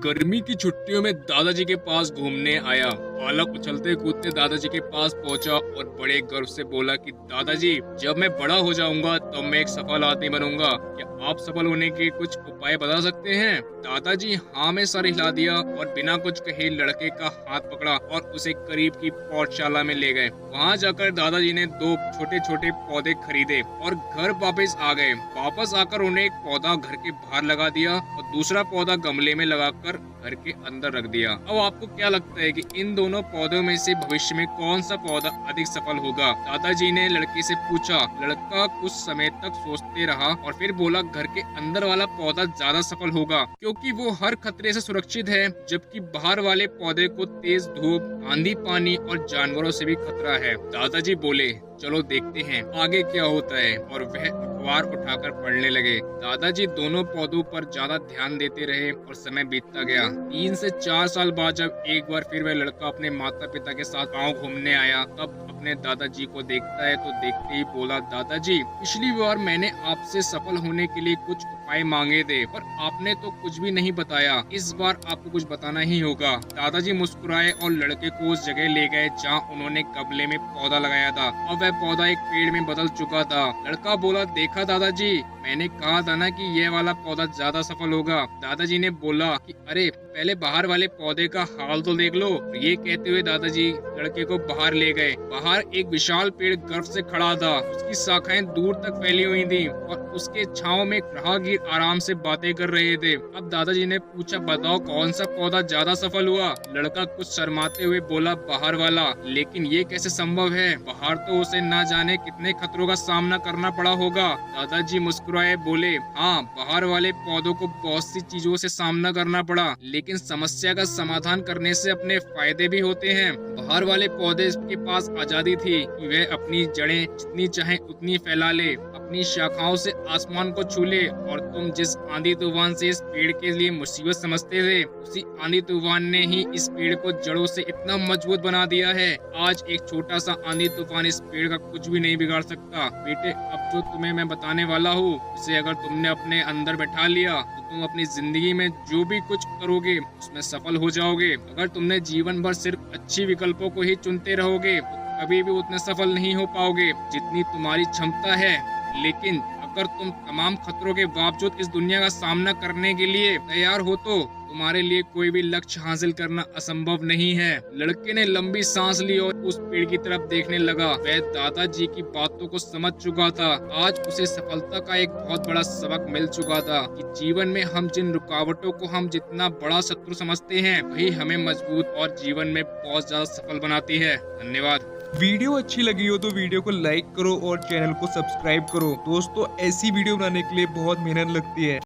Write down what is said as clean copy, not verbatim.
गर्मी की छुट्टियों में दादाजी के पास घूमने आया। बालक उछलते कूदते दादाजी के पास पहुंचा और बड़े गर्व से बोला कि दादाजी, जब मैं बड़ा हो जाऊंगा तब मैं एक सफल आदमी बनूंगा। क्या आप सफल होने के कुछ उपाय बता सकते हैं? दादाजी हाँ में सर हिला दिया और बिना कुछ कहे लड़के का हाथ पकड़ा और उसे करीब की पौधशाला में ले गए। वहां जाकर दादाजी ने 2 छोटे छोटे पौधे खरीदे और घर वापस आ गए। वापस आकर उन्हें एक पौधा घर के बाहर लगा दिया और दूसरा पौधा गमले में लगाकर घर के अंदर रख दिया। अब आपको क्या लगता है कि इन दोनों पौधों में से भविष्य में कौन सा पौधा अधिक सफल होगा? दादाजी ने लड़के से पूछा। लड़का कुछ समय तक सोचते रहा और फिर बोला, घर के अंदर वाला पौधा ज्यादा सफल होगा क्योंकि वो हर खतरे से सुरक्षित है, जबकि बाहर वाले पौधे को तेज धूप, आंधी, पानी और जानवरों से भी खतरा है। दादाजी बोले, चलो देखते हैं आगे क्या होता है, और वह अखबार उठाकर पढ़ने लगे। दादाजी दोनों पौधों पर ज्यादा ध्यान देते रहे और समय बीतता गया। 3 से 4 साल बाद जब एक बार फिर वह लड़का अपने माता पिता के साथ गांव घूमने आया, तब अपने दादाजी को देखता है तो देखते ही बोला, दादाजी, पिछली बार मैंने आपसे सफल होने के लिए कुछ उपाय मांगे थे पर आपने तो कुछ भी नहीं बताया। इस बार आपको कुछ बताना ही होगा। दादाजी मुस्कुराए और लड़के को उस जगह ले गए जहाँ उन्होंने गमले में पौधा लगाया था। अब वह पौधा एक पेड़ में बदल चुका था। लड़का बोला, देखा दादाजी, मैंने कहा था ना कि यह वाला पौधा ज्यादा सफल होगा। दादाजी ने बोला कि अरे पहले बाहर वाले पौधे का हाल तो देख लो। ये कहते हुए दादाजी लड़के को बाहर ले गए। बाहर एक विशाल पेड़ गर्व से खड़ा था। उसकी शाखाएं दूर तक फैली हुई थी और उसके छांव में राहगीर आराम से बातें कर रहे थे। अब दादाजी ने पूछा, बताओ कौन सा पौधा ज्यादा सफल हुआ? लड़का कुछ शर्माते हुए बोला, बाहर वाला। लेकिन ये कैसे संभव है? बाहर तो उसे ना जाने कितने खतरों का सामना करना पड़ा होगा। दादाजी मुस्कुराए बोले, हाँ, बाहर वाले पौधों को बहुत सी चीजों से सामना करना पड़ा, लेकिन समस्या का समाधान करने से अपने फायदे भी होते हैं। बाहर वाले पौधे के पास आजादी थी कि वह अपनी जड़ें जितनी चाहे उतनी फैला ले, अपनी शाखाओं से आसमान को छू ले। और तुम जिस आंधी तूफान से इस पेड़ के लिए मुसीबत समझते थे, उसी आंधी तूफान ने ही इस पेड़ को जड़ों से इतना मजबूत बना दिया है। आज एक छोटा सा आंधी तूफान इस पेड़ का कुछ भी नहीं बिगाड़ सकता। बेटे, अब जो तुम्हें मैं बताने वाला हूँ, उसे अगर तुमने अपने अंदर बैठा लिया तो तुम अपनी जिंदगी में जो भी कुछ करोगे उसमें सफल हो जाओगे। अगर तुमने जीवन भर सिर्फ अच्छी विकल्पों को ही चुनते रहोगे तो कभी भी उतने सफल नहीं हो पाओगे जितनी तुम्हारी क्षमता है। लेकिन अगर तुम तमाम खतरों के बावजूद इस दुनिया का सामना करने के लिए तैयार हो तो तुम्हारे लिए कोई भी लक्ष्य हासिल करना असंभव नहीं है। लड़के ने लंबी सांस ली और उस पेड़ की तरफ देखने लगा। वह दादाजी की बातों को समझ चुका था। आज उसे सफलता का एक बहुत बड़ा सबक मिल चुका था कि जीवन में हम जिन रुकावटों को हम जितना बड़ा शत्रु समझते हैं, वही हमें मजबूत और जीवन में बहुत ज्यादा सफल बनाती है। धन्यवाद। वीडियो अच्छी लगी हो तो वीडियो को लाइक करो और चैनल को सब्सक्राइब करो। दोस्तों, ऐसी वीडियो बनाने के लिए बहुत मेहनत लगती है।